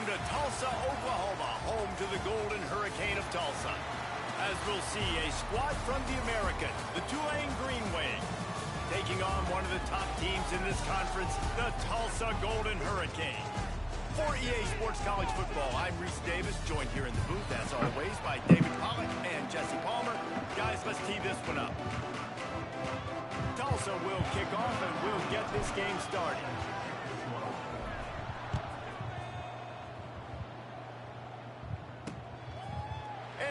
Welcome to Tulsa, Oklahoma, home to the Golden Hurricane of Tulsa. As we'll see, a squad from the Americas, the Tulane Green Wave, taking on one of the top teams in this conference, the Tulsa Golden Hurricane. For EA Sports College Football, I'm Reese Davis, joined here in the booth, as always, by David Pollock and Jesse Palmer. Guys, let's tee this one up. Tulsa will kick off, and we'll get this game started.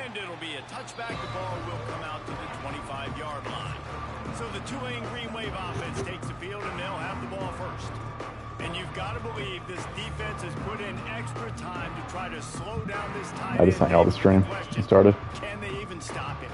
And it'll be a touchback. The ball will come out to the 25-yard line. So the Tulane Green Wave offense takes the field, and they'll have the ball first. And you've got to believe this defense has put in extra time to try to slow down this tight end. I just hung out the stream. It started. Can they even stop it?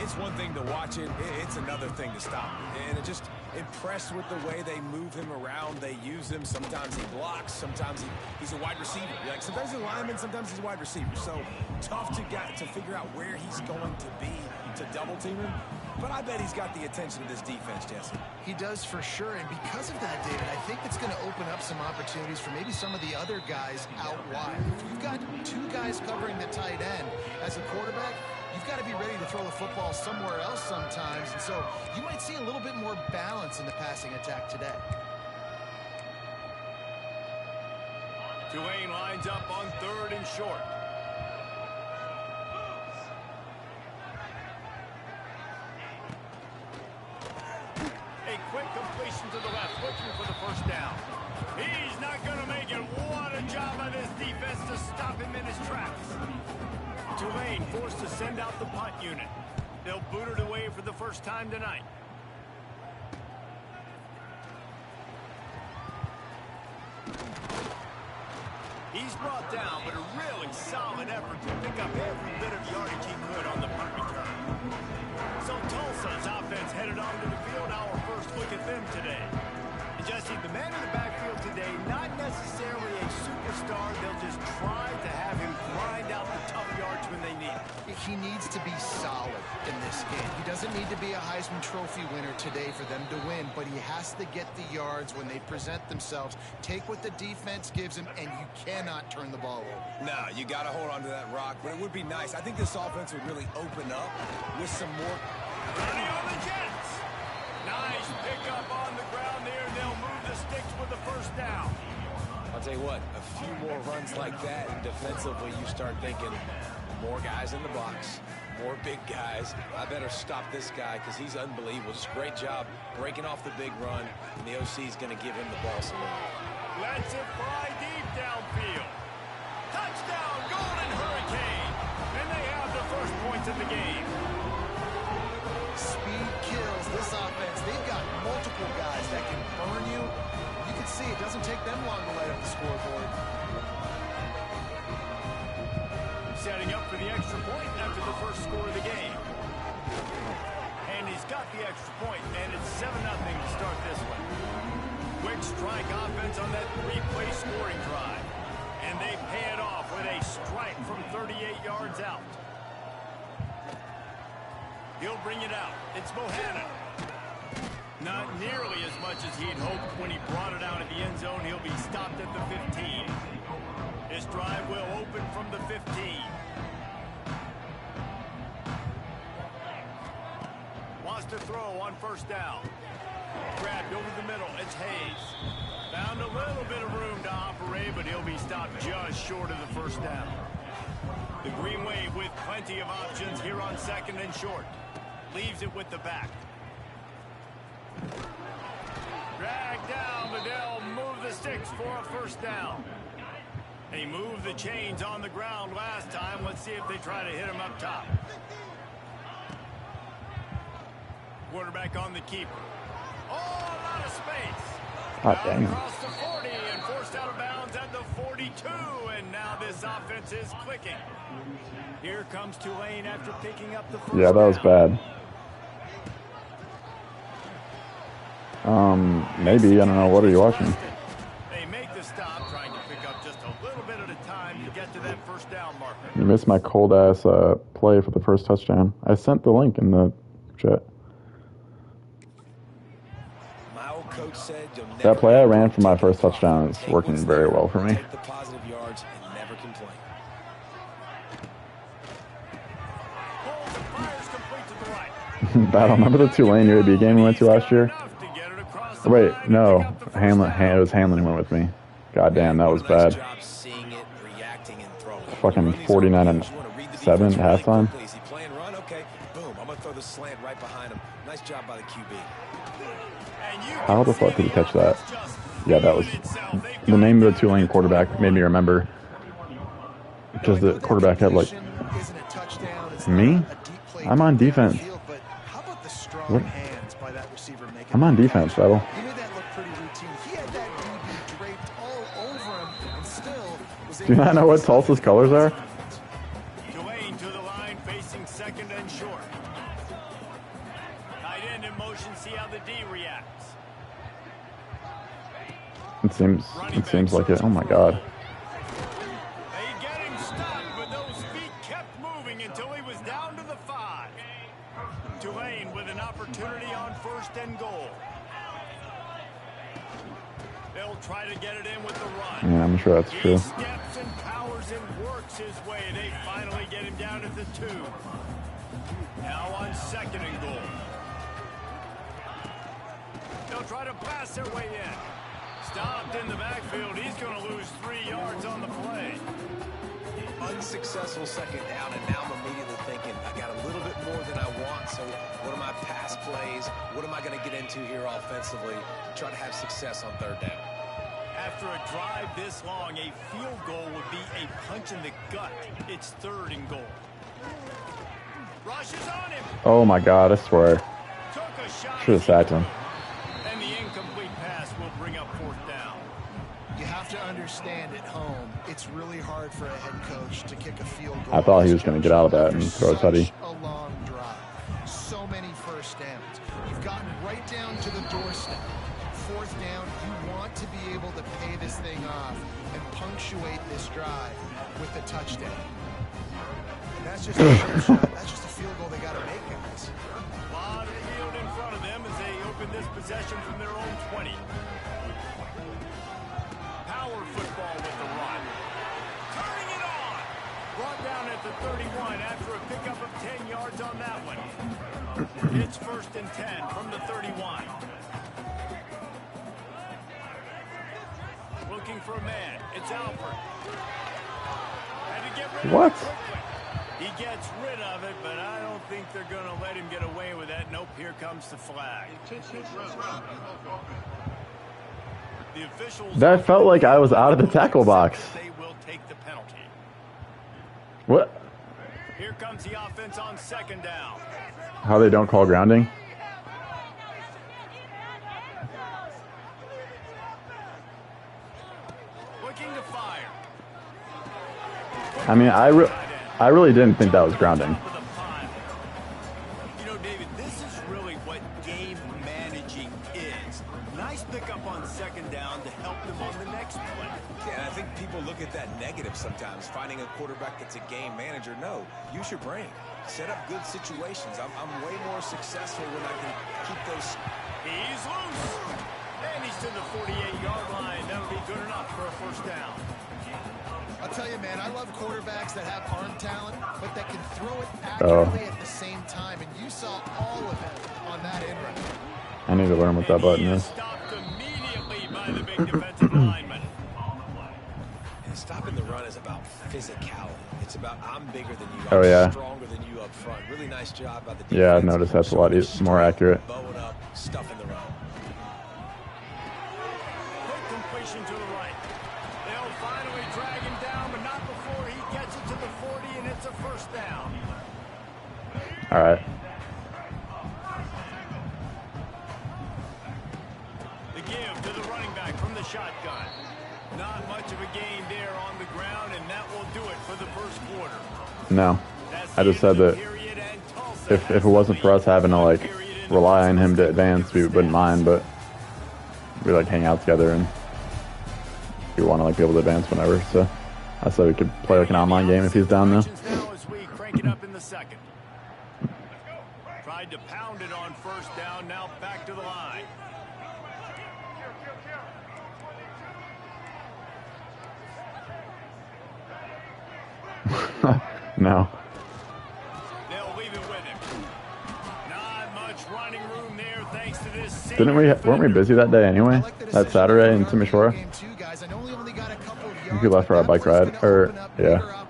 It's one thing to watch it. It's another thing to stop it. And just impressed with the way they move him around. They use him. Sometimes he blocks. Sometimes he's a wide receiver. Like sometimes he's a lineman. Sometimes he's a wide receiver. So tough to figure out where he's going to be to double team him. But I bet he's got the attention of this defense, Jesse. He does for sure, and because of that, David, I think it's going to open up some opportunities for maybe some of the other guys out wide. If you've got two guys covering the tight end as a quarterback, you've got to be ready to throw the football somewhere else sometimes, and so you might see a little bit more balance in the passing attack today. Tulane lines up on 3rd and short. Quick completion to the left, looking for the first down. He's not going to make it. What a job by this defense to stop him in his tracks. Tulane forced to send out the punt unit. They'll boot it away for the first time tonight. He's brought down, but a really solid effort to pick up every bit of yardage he could on the punt return. So Tulsa's offense headed onto the field. Our first look at them today. And Jesse, the man in the backfield today, not necessarily a superstar. They'll just try to have him grind out the tough yards when they need it. He needs to be solid in this game. He doesn't need to be a Heisman Trophy winner today for them to win, but he has to get the yards when they present themselves. Take what the defense gives him, and you cannot turn the ball over. No, you got to hold on to that rock, but it would be nice. I think this offense would really open up with some more. Running on the Jets. Nice pickup on the ground there. They'll move the sticks with the first down. I'll tell you what, a few more runs like that, and defensively you start thinking more guys in the box, more big guys. I better stop this guy because he's unbelievable. Just great job breaking off the big run, and the OC is going to give him the ball some more. Lets it fly deep downfield. Touchdown, Golden Hurricane. And they have the first points of the game. Speed kills this offense. They've got multiple guys that can burn you. You can see it doesn't take them long to light up the scoreboard. Setting up for the extra point after the first score of the game. And he's got the extra point, and it's 7-0 to start this one. Quick strike offense on that 3-play scoring drive. And they pay it off with a strike from 38 yards out. He'll bring it out. It's Bohannon. Not nearly as much as he'd hoped when he brought it out at the end zone. He'll be stopped at the 15. This drive will open from the 15. Wants to throw on first down. Grabbed over the middle. It's Hayes. Found a little bit of room to operate, but he'll be stopped just short of the first down. The Green Wave with plenty of options here on 2nd and short. Leaves it with the back. Dragged down, but they'll move the sticks for a first down. They moved the chains on the ground last time. Let's see if they try to hit him up top. Quarterback on the keeper. Oh, a lot of space. Dang. Across the 40 and forced out of bounds at the 42. And now this offense is clicking. Here comes Tulane after picking up the first Yeah, that was down. bad. Maybe. I don't know. What are you watching? They make the stop, trying to pick up just a little bit at a time to get to that first down marker. You missed my cold-ass play for the first touchdown. I sent the link in the chat. My old coach said you'll never That play I ran for my first touchdown is working very well for me. Take the positive yards and never never complain. Pulls and fires complete to the right. Battle. Remember the Tulane UAB game we went to last year? Wait, no. It was Hamlin who went with me. God damn, that was bad. Fucking 49-7 at halftime. Is he playing run? Okay, boom. I'm gonna throw the slant right behind him. Nice job by the QB. How the fuck did he catch that? Yeah, that was the name of the Tulane quarterback made me remember. Because the quarterback had like me. I'm on defense. What? I'm on defense, Battle. Do you not know what Tulsa's colors are? Tulane to the line, facing second and short. Tight end in motion, see how the D reacts. It seems like it. Oh my god. They get him stopped, but those feet kept moving until he was down to the 5. Tulane with an opportunity on 1st and goal. They'll try to get it in with the run. Yeah, I'm sure that's true. He steps and powers and works his way. They finally get him down at the 2. Now on 2nd and goal. They'll try to blast their way in. Stopped in the backfield. He's going to lose 3 yards on the play. Unsuccessful 2nd down, and now I'm immediately thinking, I got a little bit more than I want, so what are my pass plays? What am I going to get into here offensively to try to have success on 3rd down? After a drive this long, a field goal would be a punch in the gut. It's 3rd and goal. Rushes on him. Oh my god, I swear. Took a shot. Should have sacked him. And the incomplete pass will bring up 4th down. You have to understand at home, it's really hard for a head coach to kick a field goal. I thought he was going to get out of that and throw a tutty. A long drive. So many 1st downs. You've gotten right down to the doorstep. 4th down, you want to be able to pay this thing off and punctuate this drive with a touchdown. And that's just a shot. That's just a field goal they got to make, guys. A lot of field in front of them as they open this possession from their own 20. Power football with the run. Turning it on. Brought down at the 31 after a pickup of 10 yards on that one. It's 1st and 10 from the 31. Looking for a man. It's Alford. Had to get rid What? of it quickly. He gets rid of it, but I don't think they're going to let him get away with that. Nope, here comes the flag. The officials That felt like I was out of the tackle box. They will take the penalty. What? Here comes the offense on 2nd down. How they don't call grounding? Looking to fire. I mean, I really didn't think that was grounding. You know, David, this is really what game managing is. Nice pickup on 2nd down to help them on the next play. Yeah, and I think people look at that negative sometimes, finding a quarterback that's a game manager. No, use your brain. Set up good situations. I'm way more successful when I can keep those. He's loose. And he's to the 48-yard line. That'll be good enough for a 1st down. I'll tell you, man, I love quarterbacks that have arm talent, but that can throw it accurately at the same time. And you saw all of it on that end run. I need to learn what that button is. Stopped immediately by the big defensive lineman. And stopping the run is about physicality. It's about I'm bigger than you. Oh, yeah. I'm stronger than you up front. Really nice job by the defense. Yeah, I've noticed that's a lot more accurate. Bowing up, stuffing the run. Quick completion to the right. They'll finally drag him down, but not before he gets it to the 40, and it's a 1st down. All right. The give to the running back from the shotgun. Not much of a gain there on the ground, and that will do it for the 1st quarter. No. I just said that if it wasn't for us having to, like, rely on him to advance, we wouldn't mind, but we, like, hang out together and we want to, like, be able to advance whenever, so I said we could play, like, an online game if he's down now. Now as we crank it up in the 2nd. Tried to pound it on 1st down, now back to the line. No. They'll leave it with him. Not much running room there thanks to this. Weren't we busy that day anyway? That Saturday in Timishora? I think we left for our bike ride. Or, yeah.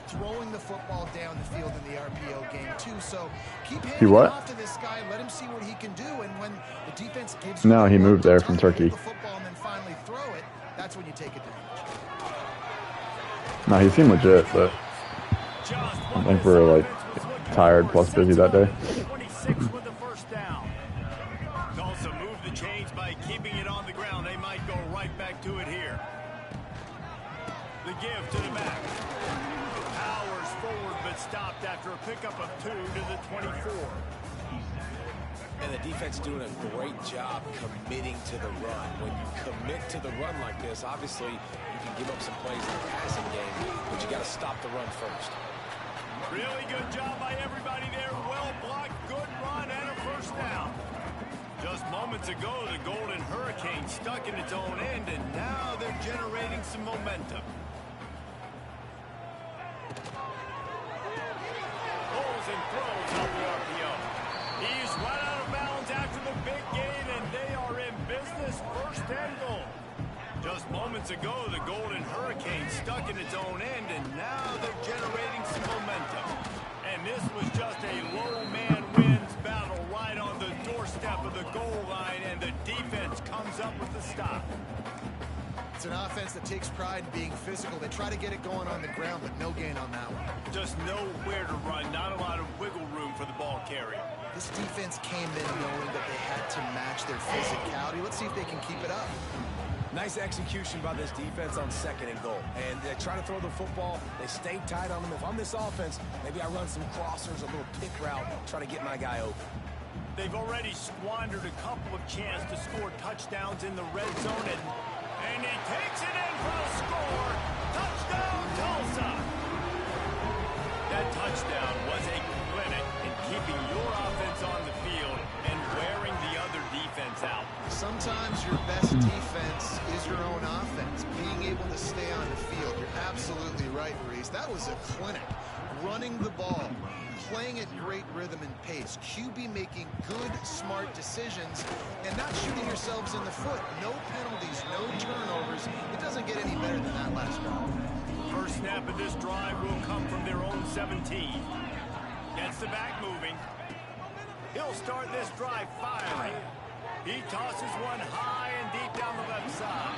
Throwing the football down the field in the RPO game too. So keep He what? off to this guy, let him see what he can do, and when the defense gives No, he moved there from Turkey. The football and then finally throw it, that's when you take advantage. No, he seemed legit, but I think we were like tired plus busy that day. 26 with the first down. Tulsa moved the chains by keeping it on the ground. They might go right back to it here. The give to the back. Powers forward, but stopped after a pickup of 2 to the 24. And the defense doing a great job committing to the run. When you commit to the run like this, obviously you can give up some plays in the passing game, but you got to stop the run first. Really good job by everybody there. Well blocked, good run, and a first down. Just moments ago, the Golden Hurricane stuck in its own end, and now they're generating some momentum. Pulls and throws on the RPO. He's right out of bounds after the big gain, and they are in business. First and goal. Just moments ago, the Golden Hurricane stuck in its own end, and now they're generating some momentum. And this was just a low man wins battle right on the doorstep of the goal line, and the defense comes up with the stop. It's an offense that takes pride in being physical. They try to get it going on the ground, but no gain on that one. Just nowhere to run, not a lot of wiggle room for the ball carrier. This defense came in knowing that they had to match their physicality. Let's see if they can keep it up. Nice execution by this defense on 2nd and goal. And they try to throw the football. They stay tight on them. If I'm this offense, maybe I run some crossers, a little pick route, try to get my guy open. They've already squandered a couple of chances to score touchdowns in the red zone, and he takes it in for a score. Touchdown, Tulsa! That touchdown was a clinic in keeping your offense on the field and wearing the other defense out. Sometimes your best defense is your own offense. Being able to stay on the field. You're absolutely right, Reese. That was a clinic. Running the ball, playing at great rhythm and pace. QB making good, smart decisions and not shooting yourselves in the foot. No penalties, no turnovers. It doesn't get any better than that last drive. First snap of this drive will come from their own 17. Gets the back moving. He'll start this drive firing. He tosses one high and deep down the left side.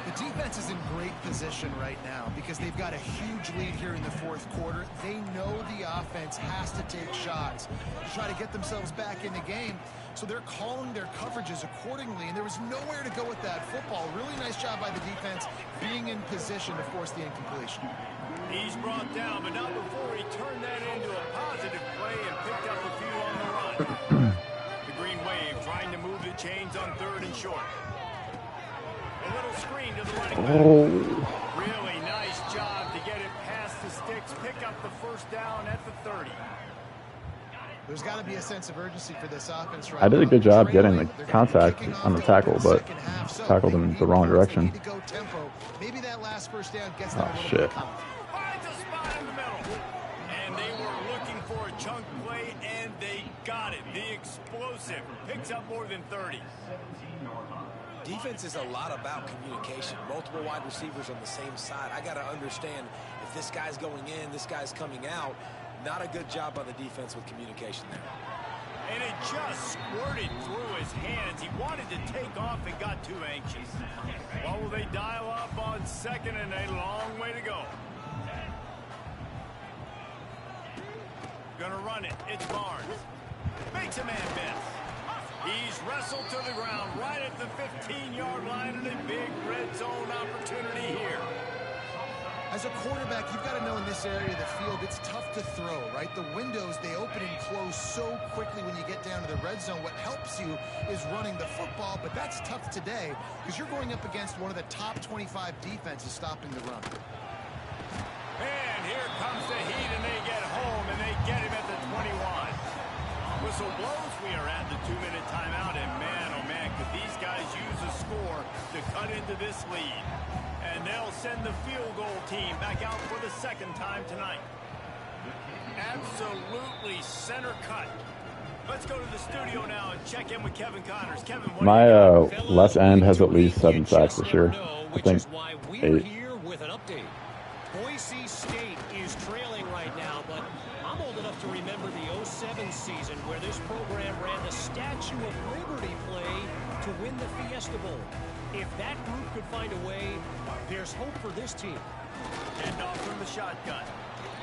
The defense is in great position right now because they've got a huge lead here in the 4th quarter. They know the offense has to take shots to try to get themselves back in the game. So they're calling their coverages accordingly, and there was nowhere to go with that football. Really nice job by the defense being in position to force the incompletion. He's brought down, but not before he turned that into a positive play and picked up a few on the run. The Green Wave trying to move the chains on 3rd and short. A little screen to the running back. Really nice job to get it past the sticks, pick up the first down at the 30. There's got to be a sense of urgency for this offense right I did a good job getting the They're contact on the tackle, but tackled in the wrong direction. Maybe that last first down gets them Oh, shit. Finds a spot in the middle. And they were looking for a chunk play, and they got it. The explosive picks up more than 30. Defense is a lot about communication. Multiple wide receivers on the same side. I got to understand if this guy's going in, this guy's coming out. Not a good job by the defense with communication there. And it just squirted through his hands. He wanted to take off and got too anxious. What will they dial up on 2nd and a long way to go? Gonna run it. It's Barnes. Makes a man miss. He's wrestled to the ground right at the 15-yard line, and a big red zone opportunity here. As a quarterback, you've got to know in this area of the field, it's tough to throw, right? The windows, they open and close so quickly when you get down to the red zone. What helps you is running the football, but that's tough today because you're going up against one of the top 25 defenses stopping the run. And here comes the heat, and they get home, and they get him at the 21. Whistle blows. We are at the 2-minute timeout, and man, oh man, could these guys use a score to cut into this lead. And they'll send the field goal team back out for the 2nd time tonight. Absolutely center cut. Let's go to the studio now and check in with Kevin Connors. Kevin, what My left end has at least 7 sacks this year. I think 8. Here with an update. Boise State is trailing right now, but I'm old enough to remember the 07 season where this program ran the Statue of Liberty play to win the Fiesta Bowl. If that group could find a way, there's hope for this team. Heading off from the shotgun.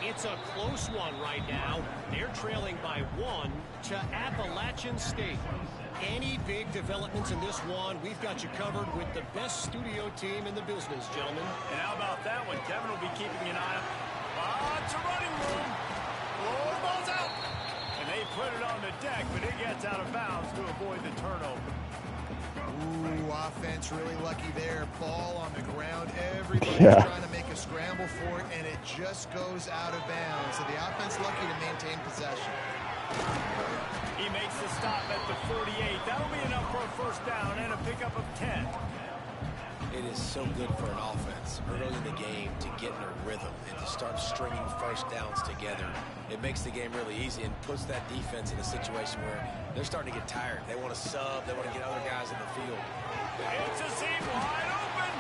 It's a close one right now. They're trailing by 1 to Appalachian State. Any big developments in this one, we've got you covered with the best studio team in the business, gentlemen. And how about that one? Kevin will be keeping an eye on. It's a running room. Oh, the ball's out. And they put it on the deck, but it gets out of bounds to avoid the turnover. Ooh, offense really lucky there. Ball on the ground. Everybody's trying to make a scramble for it, and it just goes out of bounds. So the offense lucky to maintain possession. He makes the stop at the 48. That'll be enough for a first down and a pickup of 10. It is so good for an offense early in the game to get in a rhythm and to start stringing first downs together. It makes the game really easy and puts that defense in a situation where they're starting to get tired. They want to sub. They want to get other guys in the field. It's a seam wide open.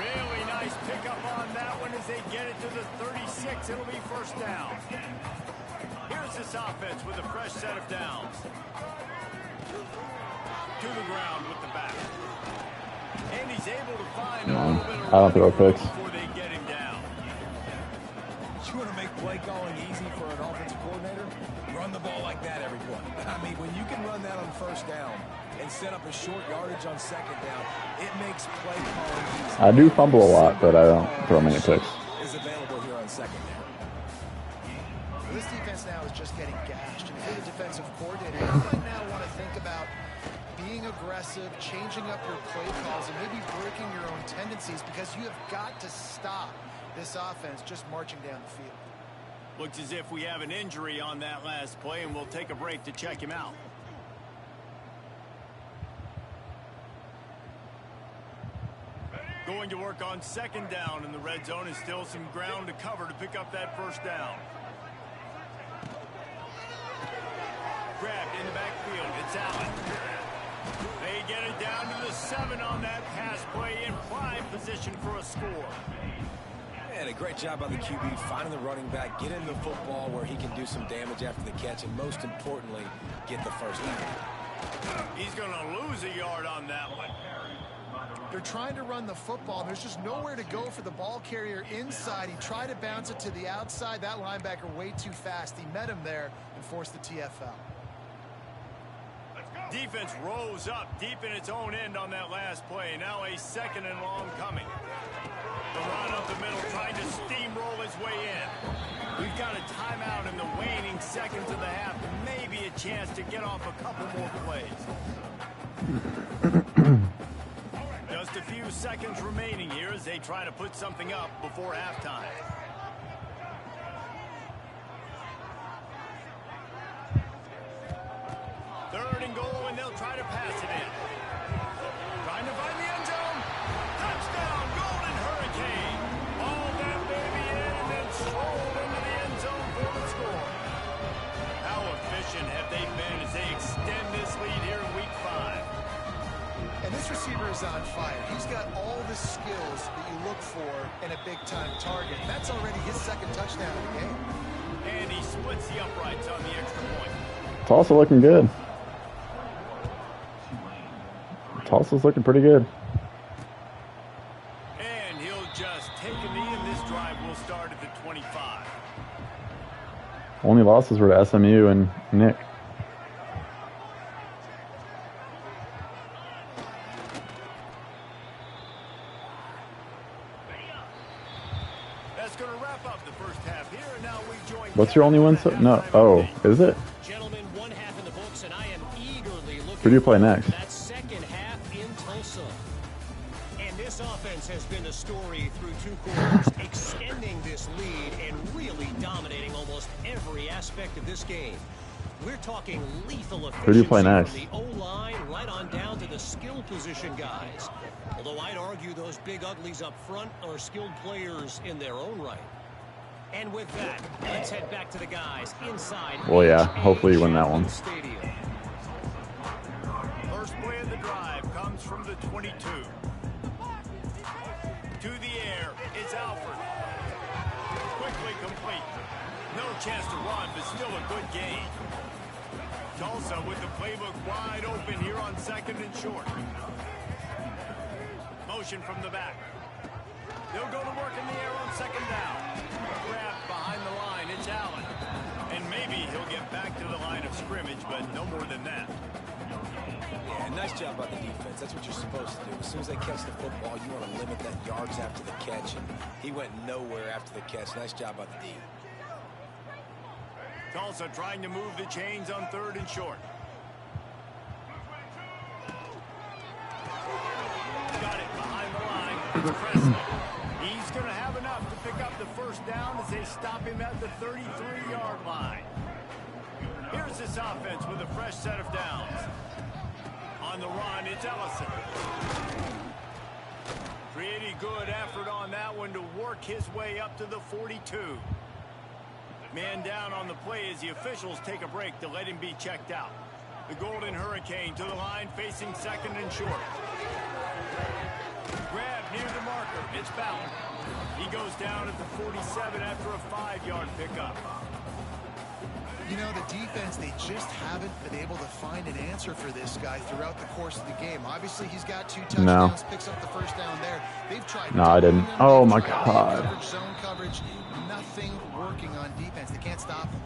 Really nice pickup on that one as they get it to the 36. It'll be first down. Here's this offense with a fresh set of downs. To the ground with the back. And he's able to find a little bit of I don't throw picks. before they get him down. You want to make play calling easy for an offensive coordinator? Run the ball like that every play. I mean, when you can run that on first down and set up a short yardage on second down, it makes play calling easy. I do fumble a lot, but I don't throw many picks. Is available here on second down. Well, this defense now is just getting gashed. And if you're the defensive coordinator, you might now want to think about being aggressive, changing up your play calls, and maybe breaking your own tendencies, because you have got to stop this offense just marching down the field. Looks as if we have an injury on that last play, and we'll take a break to check him out. Going to work on second down in the red zone, and still some ground to cover to pick up that first down. Grabbed in the backfield. It's Allen. They get it down to the 7 on that pass play in prime position for a score. And a great job by the QB finding the running back, get him the football where he can do some damage after the catch, and most importantly, get the first down. He's going to lose a yard on that one. They're trying to run the football, and there's just nowhere to go for the ball carrier inside. He tried to bounce it to the outside. That linebacker way too fast. He met him there and forced the TFL. Defense rose up deep in its own end on that last play. Now a second and long coming. The run up the middle, trying to steamroll his way in. We've got a timeout in the waning seconds of the half. Maybe a chance to get off a couple more plays. Just a few seconds remaining here as they try to put something up before halftime. Third and goal, and they'll try to pass it in. Trying to find the end zone. Touchdown, Golden Hurricane. All that baby in and then strolled into the end zone for the score. How efficient have they been as they extend this lead here in Week 5? And this receiver is on fire. He's got all the skills that you look for in a big-time target. That's already his second touchdown of the game. And he splits the uprights on the extra point. Tulsa looking good. Tulsa's looking pretty good. And he'll just take a knee, and this drive will start at the 25. Only losses were to SMU and Nick. That's going to wrap up the first half here, and now we join. What's your only win? No. Oh, is it? Gentlemen, one half in the books, and I am eagerly looking Who do you play next? that second half in Tulsa. And this offense has been the story through 2 quarters, extending this lead and really dominating almost every aspect of this game. We're talking lethal efficiency. Who do you play next? From the O-line right on down to the skill position guys. Although I'd argue those big uglies up front are skilled players in their own right. And with that, let's head back to the guys inside. Well, yeah, hopefully you win that one. First play of the drive comes from the 22. To the air, it's Alford. Quickly complete. No chance to run, but still a good gain. Tulsa with the playbook wide open here on 2nd and short. Motion from the back. They'll go to work in the air on 2nd down. Grabbed behind the line, it's Allen. And maybe he'll get back to the line of scrimmage, but no more than that. Yeah, nice job by the defense. That's what you're supposed to do. As soon as they catch the football, you want to limit that yards after the catch. And he went nowhere after the catch. Nice job by the D. Tulsa trying to move the chains on 3rd and short. Got it behind the line. It's Presley. He's going to have enough to pick up the first down as they stop him at the 33-yard line. Here's this offense with a fresh set of downs. On the run, it's Ellison. Pretty good effort on that one to work his way up to the 42. Man down on the play as the officials take a break to let him be checked out. The Golden Hurricane to the line, facing 2nd and short. Grab near the marker. It's Ballard. He goes down at the 47 after a 5-yard pickup. You know, the defense, they just haven't been able to find an answer for this guy throughout the course of the game. Obviously, he's got 2 touchdowns, picks up the first down there. They've tried. No, I didn't. Oh, my God. Coverage, zone coverage, nothing working on defense. They can't stop him.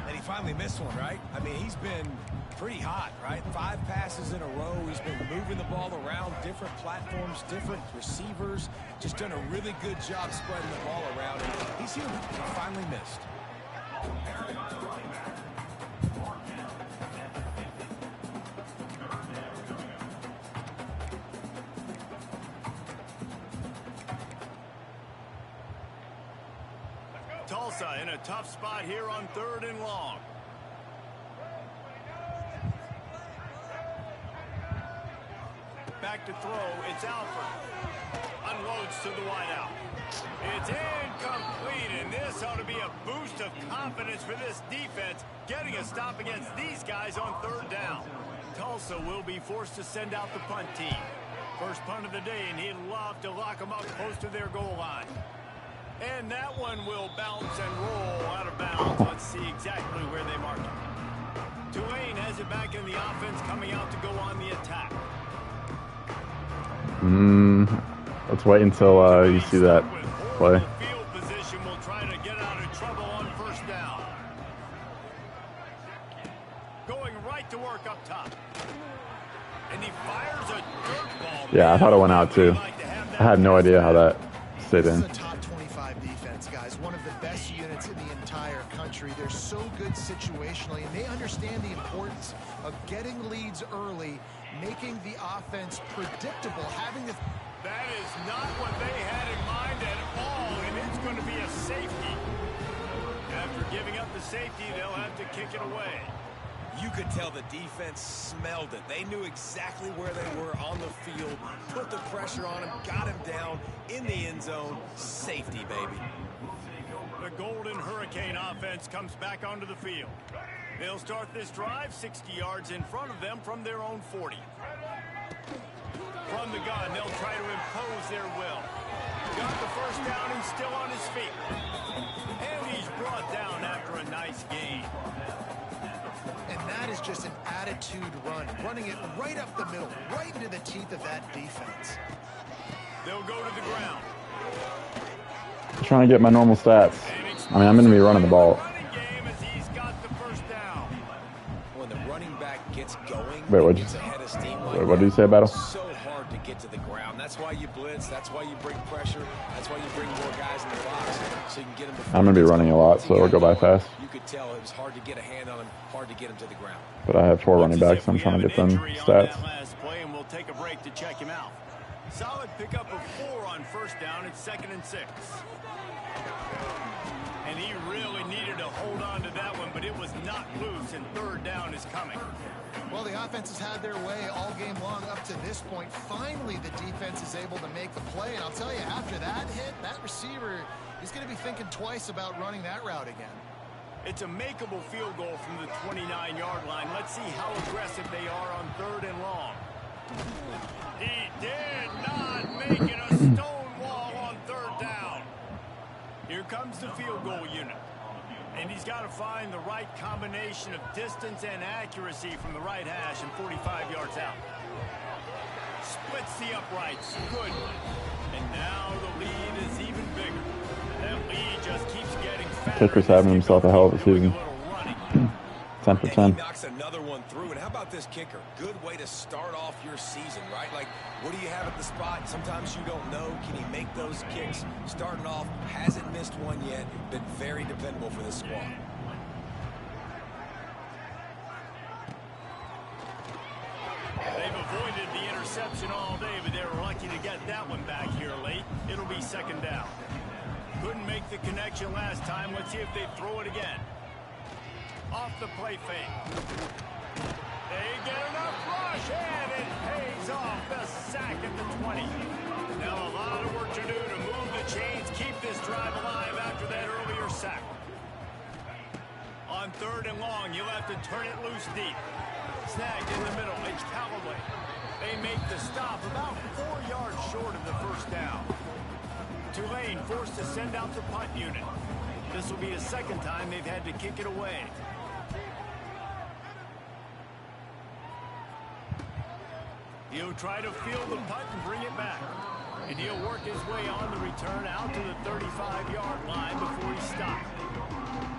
And he finally missed one, right? I mean, he's been pretty hot, right? 5 passes in a row. He's been moving the ball around, different platforms, different receivers. Just done a really good job spreading the ball around. And he's human. He finally missed. Tulsa in a tough spot here on 3rd and long. Back to throw, it's Alford. Unloads to the wideout. It's incomplete, and this ought to be a boost of confidence for this defense, getting a stop against these guys on 3rd down. Tulsa will be forced to send out the punt team. First punt of the day, and he'd love to lock them up close to their goal line. And that one will bounce and roll out of bounds. Let's see exactly where they mark it. Tulane has it back in the offense, coming out to go on the attack. Let's wait until you see that play. Field position will try to get out of trouble on 1st down. Going right to work up top. And he fires a dirt ball. Yeah, I thought it went out too. I had no idea how that stayed in. This is a top 25 defense, guys. One of the best units in the entire country. They're so good situationally, and they understand the importance of getting leads early, making the offense predictable, having the... That is not what they had in mind at all, and it's going to be a safety. After giving up the safety, they'll have to kick it away. You could tell the defense smelled it. They knew exactly where they were on the field, put the pressure on him, got him down in the end zone. Safety, baby. The Golden Hurricane offense comes back onto the field. They'll start this drive 60 yards in front of them from their own 40. From the gun, they'll try to impose their will. Got the first down, he's still on his feet. And he's brought down after a nice gain. And that is just an attitude run, running it right up the middle, right into the teeth of that defense. They'll go to the ground. Trying to get my normal stats. I mean, I'm going to be running the ball. When the running back gets going, Wait, what did you say about him? So hard to get to the ground. That's why you blitz. That's why you bring pressure. That's why you bring more guys in the box so you can get them. I'm going to be running a lot, so it'll go by fast. You could tell it was hard to get a hand on him, hard to get him to the ground. But I have 4 running backs. I'm trying to get them stats. Last play, and we'll take a break to check him out. Solid pickup of 4 on 1st down. It's 2nd and 6. And he really needed to hold on to that one, but it was not loose, and 3rd down is coming. Well, the offense has had their way all game long up to this point. Finally, the defense is able to make the play. And I'll tell you, after that hit, that receiver, he's going to be thinking twice about running that route again. It's a makeable field goal from the 29-yard line. Let's see how aggressive they are on 3rd and long. He did not make it a stone wall on 3rd down. Here comes the field goal unit. And he's got to find the right combination of distance and accuracy from the right hash and 45 yards out. Splits the uprights. Good. And now the lead is even bigger. That lead just keeps getting fatter. Kicker's having himself a hell of a season. 10 for 10. He knocks another one through. And how about this kicker? Good way to start off your season, right? Like, what do you have at the spot? Sometimes you don't know. Can he make those kicks? Starting off, hasn't missed one yet. Been very dependable for this squad. They've avoided the interception all day, but they were lucky to get that one back here late. It'll be 2nd down. Couldn't make the connection last time. Let's see if they throw it again. Off the play fake. They get enough rush, and it pays off. The sack at the 20. Now a lot of work to do to move the chains, keep this drive alive after that earlier sack. On 3rd and long, you'll have to turn it loose deep. Snagged in the middle. It's Callaway. They make the stop about 4 yards short of the 1st down. Tulane forced to send out the punt unit. This will be the 2nd time they've had to kick it away. He'll try to field the punt and bring it back. And he'll work his way on the return out to the 35-yard line before he stops.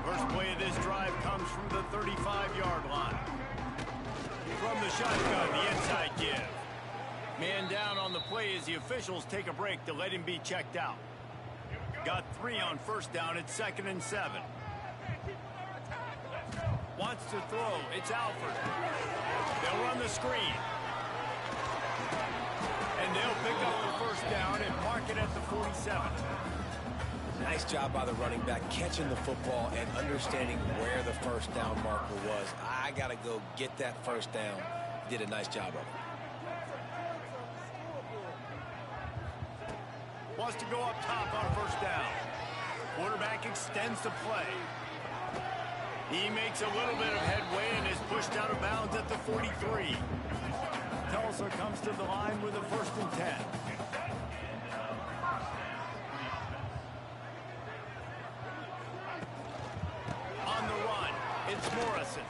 First play of this drive comes from the 35-yard line. From the shotgun, the inside give. Man down on the play as the officials take a break to let him be checked out. Got 3 on 1st down at 2nd and 7. Wants to throw. It's Alford. They'll run the screen. And they'll pick up the 1st down and mark it at the 47. Nice job by the running back catching the football and understanding where the 1st down marker was. I got to go get that 1st down. He did a nice job of it. Wants to go up top on 1st down. Quarterback extends the play. He makes a little bit of headway and is pushed out of bounds at the 43. Tulsa comes to the line with a 1st and 10. On the run, it's Morrison.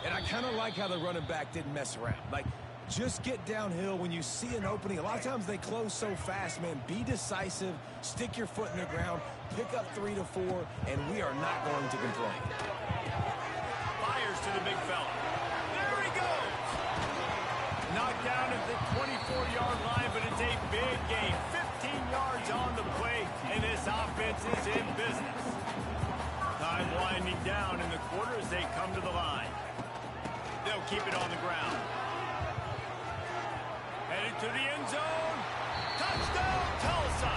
And I kind of like how the running back didn't mess around. Like, just get downhill when you see an opening. A lot of times they close so fast, man. Be decisive, stick your foot in the ground, pick up 3 to 4, and we are not going to complain. Fires to the big fella. There he goes. Knocked down at the 24-yard line, but it's a big game. 15 yards on the play, and this offense is in business. Time winding down in the quarter as they come to the line. They'll keep it on the ground. Headed to the end zone. Touchdown, Tulsa.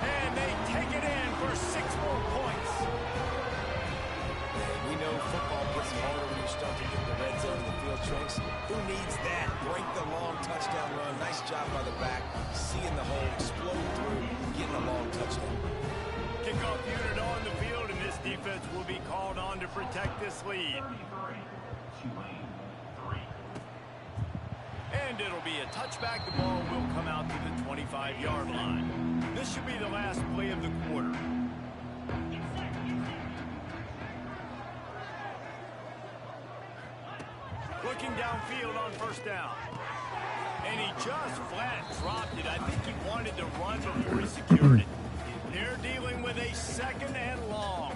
And they take it in for 6 more points. We know football gets harder when you start to get the red zone and the field tricks. Who needs that? Break the long touchdown run. Nice job by the back. Seeing the hole, explode through, getting a long touchdown. Kickoff unit on the field, and this defense will be called on to protect this lead. And it'll be a touchback. The ball will come out to the 25-yard line. This should be the last play of the quarter. Looking downfield on 1st down. And he just flat dropped it. I think he wanted to run before he secured it. They're dealing with a 2nd and long.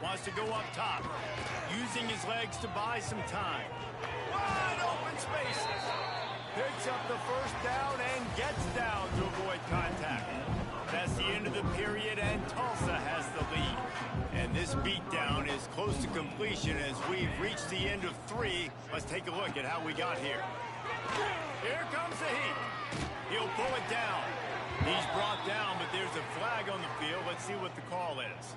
Wants to go up top. Using his legs to buy some time. Wide open spaces. Picks up the 1st down and gets down to avoid contact. That's the end of the period, and Tulsa has the lead. And this beatdown is close to completion as we've reached the end of 3. Let's take a look at how we got here. Here comes the heat. He'll pull it down. He's brought down, but there's a flag on the field. Let's see what the call is.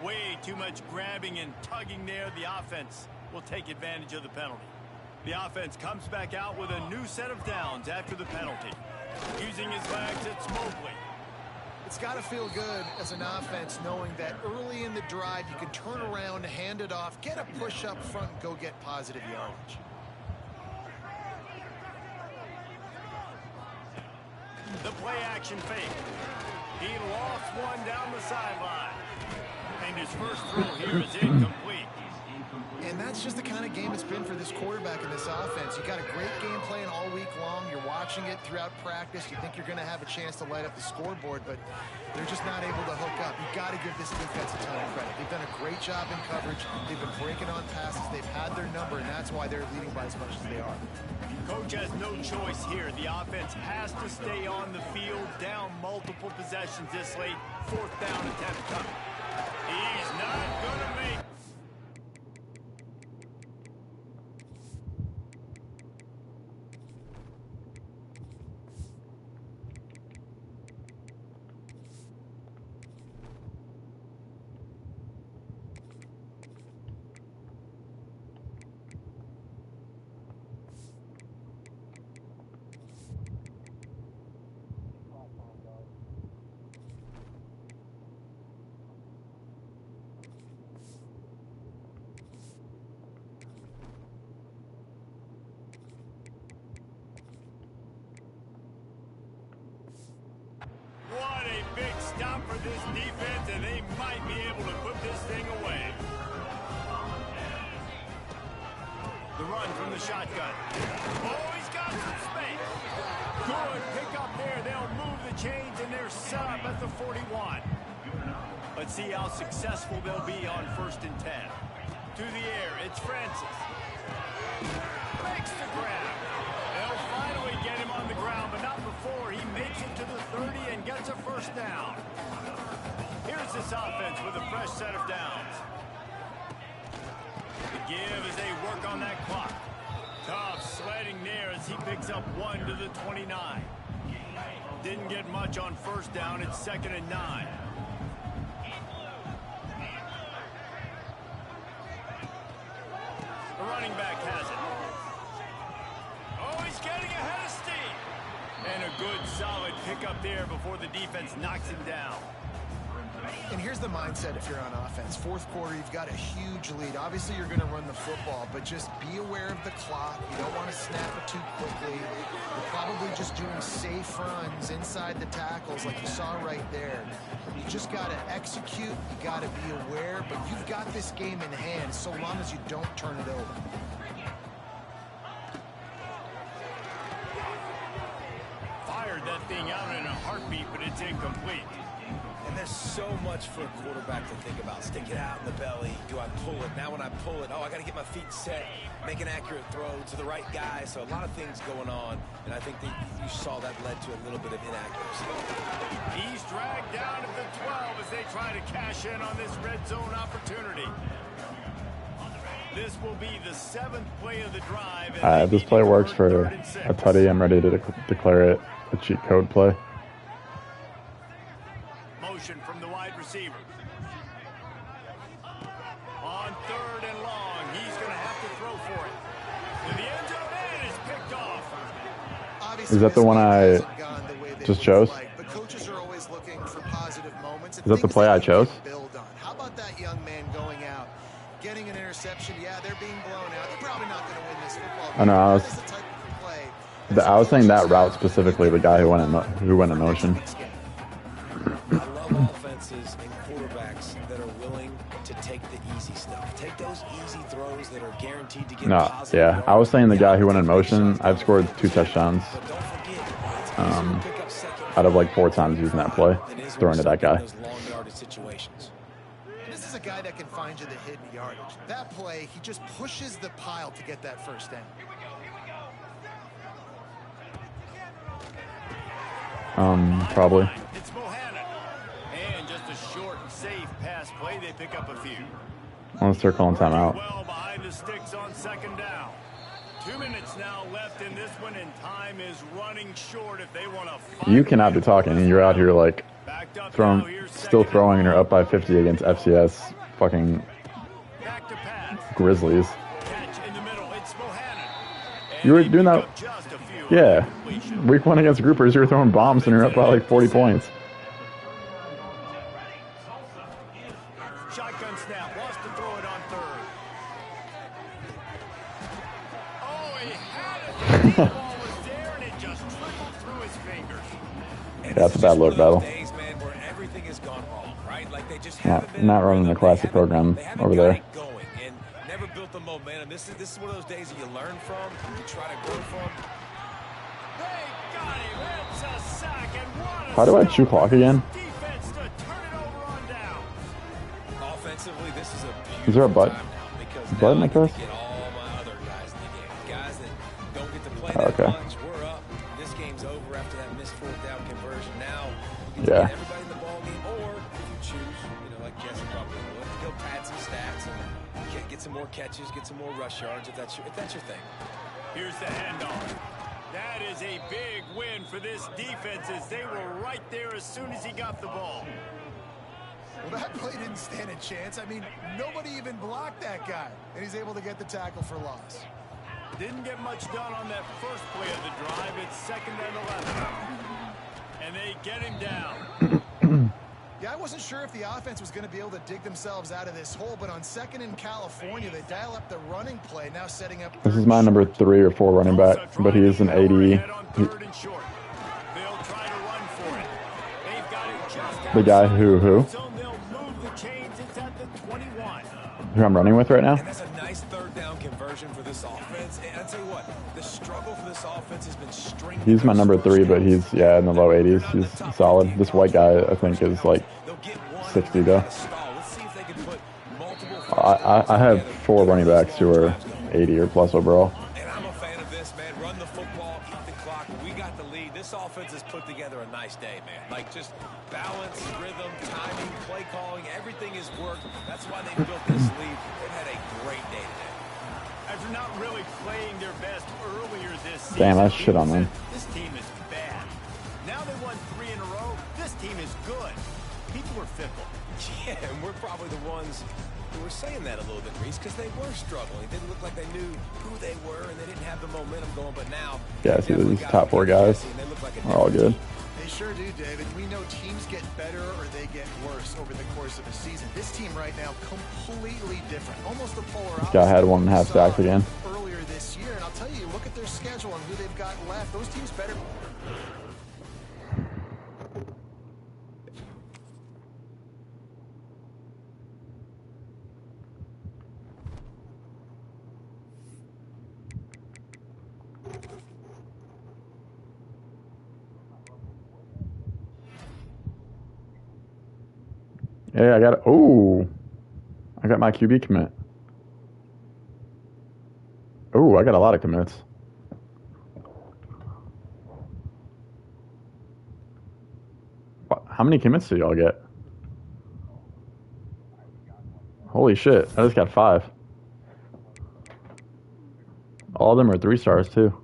Way too much grabbing and tugging there. The offense will take advantage of the penalty. The offense comes back out with a new set of downs after the penalty. Using his legs, it's Mobley. It's got to feel good as an offense knowing that early in the drive you can turn around, hand it off, get a push up front, and go get positive yardage. The play action fake. He lost one down the sideline. And his first throw here is incomplete. And that's just the kind of game it's been for this quarterback in this offense. You got a great game plan all week long. You're watching it throughout practice. You think you're going to have a chance to light up the scoreboard, but they're just not able to hook up. You've got to give this defense a ton of credit. They've done a great job in coverage. They've been breaking on passes. They've had their number, and that's why they're leading by as much as they are. Coach has no choice here. The offense has to stay on the field, down multiple possessions this late. Fourth down attempt coming. He's not going to make. Stop for this defense, and they might be able to put this thing away. The run from the shotgun. Oh, he's got some space. Good pick up there. They'll move the chains, and they're set up at the 41. Let's see how successful they'll be on 1st and 10. To the air, it's Francis. Makes the grab. They'll finally get him on the ground, but not before he makes it to the 30 and gets a first down. Here's this offense with a fresh set of downs. The give as they work on that clock. Tough sledding there as he picks up 1 to the 29. Didn't get much on first down. It's 2nd and 9. The running back has it. Oh, he's getting ahead of steam. And a good solid pickup there before the defense knocks him down. And here's the mindset if you're on offense. Fourth quarter, you've got a huge lead. Obviously, you're going to run the football, but just be aware of the clock. You don't want to snap it too quickly. You're probably just doing safe runs inside the tackles like you saw right there. You just got to execute. You got to be aware, but you've got this game in hand so long as you don't turn it over. Fired that thing out in a heartbeat, but it's incomplete. And there's so much for a quarterback to think about. Stick it out in the belly. Do I pull it? Now when I pull it, oh, I got to get my feet set, make an accurate throw to the right guy. So a lot of things going on, and I think that you saw that led to a little bit of inaccuracy. He's dragged down at the 12 as they try to cash in on this red zone opportunity. This will be the 7th play of the drive. If this play works for a tutty, I'm ready to declare it a cheat code play. Motion from the wide receiver. On 3rd and long, he's going to have to throw for it. To the end zone, and it's picked off. Obviously, is that the one I just chose? But coaches are always looking for positive moments. Is that the play I chose? Build on. How about that young man going out, getting an interception? Yeah, they're being blown out. They're probably not going to win this football game. I know. I was saying that route specifically. The guy who went in motion. I love offenses and quarterbacks that are willing to take the easy stuff. Take those easy throws that are guaranteed to get positive. Yeah. I was saying the guy who went in motion. I've scored 2 touchdowns. Out of like 4 times using that play, throwing to that guy. This is a guy that can find you the hidden yardage. That play, he just pushes the pile to get that first down. Probably. It's Bohannon. And just a short and safe pass play. They pick up a few. On circle and timeout. Well behind the sticks on 2nd down. 2 minutes now left in this one, and time is running short if they want to. You cannot be talking, and you're out here like still throwing, and you're up by 50 against FCS fucking Grizzlies. You were doing that. Yeah. Week 1 against groupers, you were throwing bombs and you're up by like 40 points. Shotgun snap, wants to throw it on third. Oh, he had it. The ball was there and it just trickled through his fingers. Yeah, that's a bad look, Battle. Days, man, where everything has gone wrong, right? Like they just Not running the classic program over there. Going and never built the momentum. This is one of those days that you learn from, you try to grow from. They got him. It's a sack and what a How do I chew clock again? defense to turn it over on down. Offensively, this is a Is there a beautiful butt- time now because button now I like get this? to get all my other guys in the game. Guys that don't get to play Oh, that okay. much. We're up. This game's over after that missed fourth down conversion. Now you get to Yeah. get everybody in the ball game, or if you choose, like Jesse probably would, to go pad some stats and get some more catches, get some more rush yards if that's your thing. Here's the handoff. That is a big win for this defense as they were right there as soon as he got the ball. Well, that play didn't stand a chance. I mean, nobody even blocked that guy, and he's able to get the tackle for loss. Didn't get much done on that first play of the drive. It's 2nd and 11. And they get him down. Yeah, I wasn't sure if the offense was going to be able to dig themselves out of this hole, but on 2nd in California, they dial up the running play, now setting up. This is my number 3 or 4 running back, but he is an 80. The guy who I'm running with right now. And that's a nice third down conversion for this offense. And I'll tell you what, the struggle for this offense has been stringing. He's my number 3, but he's, yeah, in the low 80s. He's solid. This white guy, I think, is like 60 though. Let's see if they can put multiple. I have 4 running backs who are 80 or plus overall. And I'm a fan of this, man. Run the football, eat the clock. We got the lead. This offense has put together a nice day, man. Like just balance, rhythm, timing, play calling, everything has worked. That's why they built this lead. They've had a great day today. After not really playing their best earlier this season. Damn, that's shit on them. This team is bad. Now they won 3 in a row. This team is good. People are fickle. Yeah, and we're probably the ones who were saying that a little bit, Reese, because they were struggling. It didn't look like they knew who they were, and they didn't have the momentum going. But now, Yeah, see, these top 4 guys are all good. They sure do, David. We know teams get better or they get worse over the course of a season. This team right now, completely different. Almost the polar opposite. This guy had 1.5 sacks again. Earlier this year, and I'll tell you, look at their schedule and who they've got left. Those teams better. Yeah, I got my QB commit. Oh, I got a lot of commits. How many commits did y'all get? Holy shit, I just got 5. All of them are 3 stars too.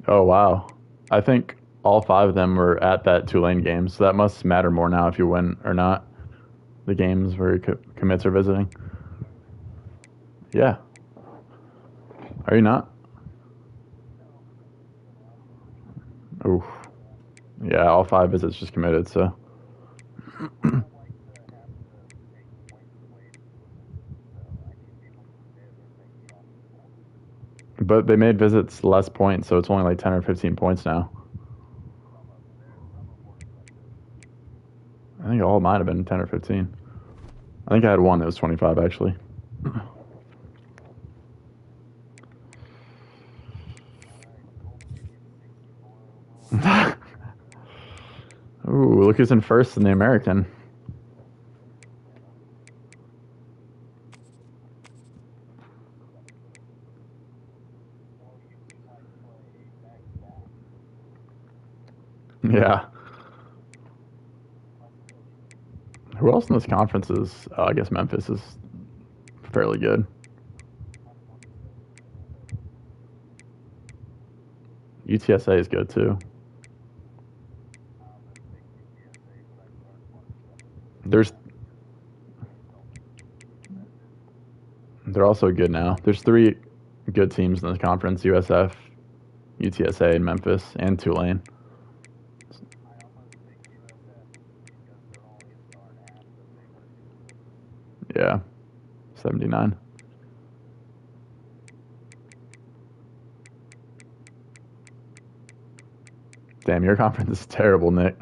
Oh, wow. I think all 5 of them were at that Tulane game, so that must matter more now if you win or not. The games where commits are visiting. Yeah. Are you not? Oof. Yeah, all 5 visits just committed, so. But they made visits less points, so it's only like 10 or 15 points now. I think all might have been 10 or 15. I think I had one that was 25, actually. Ooh, look who's in first in the American. Yeah. Who else in this conference is? I guess Memphis is fairly good. UTSA is good too. They're also good now. There's 3 good teams in the conference: USF, UTSA, and Memphis, and Tulane. Yeah, 79. Damn, your conference is terrible, Nick.